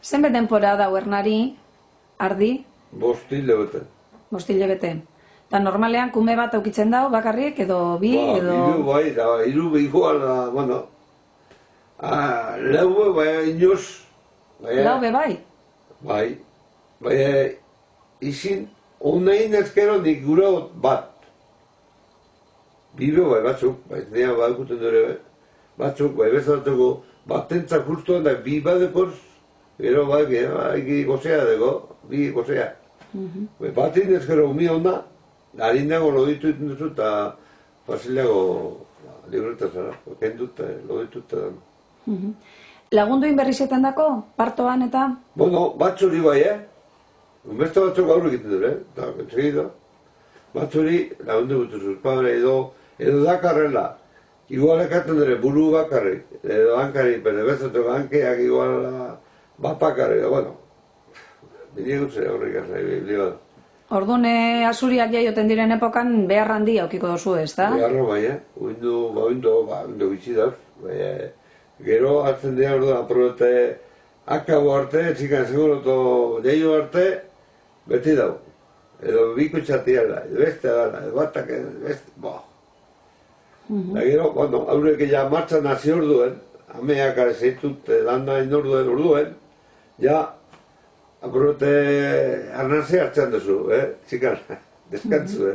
Zenbat denpora da Ernari, ardi? 5 hilabete. 5 hilabete. Eta normalean kume bat aukitzen dau, bakarrik, edo bi, edo... Hiru bai, da, hiru igual, bueno... Lau bai, inoz... Lau be bai? Bai, izin, onain ezkero nik gura bat. Bibe bai, batzuk, nea bai guten dure, batzuk, bai bezalatuko, batentzak justuan da, bi badekoz, gero bai, gozea dago, bi gozea. Batin ezkero umi onda, harin dago loditu iten duzu, eta fasileago libretazara, kendut, loditu eta... Lagunduin berrizetan dako, partoan eta? Bueno, batzuri bai, Beste batzuk gaur egiten dure, eta entsegido. Batzuri lagundu gutuzu, padre, edo dakarrela. Igual ekaten dure buru bakarrik, edo hankari, pero bezatuk hankeak igual bat bakarrik, bueno. Bine gutze horrik azai, Orduan, azuriak jaioten diren epokan behar handia aukiko dozu, ez da? Beharro bai, oindu bitxi dauz. Gero hartzen dira orduan, aprobete akabo arte, txikan seguroto jaio arte, beti dau. Edo biko txatiala, edo beste dala, edo batak, beste, Da gero, bueno, haurek ja martxan hasi orduen, ameak zeitut landa orduen, ja, aprobete arnazi hartzen duzu, txikan, deskantzu,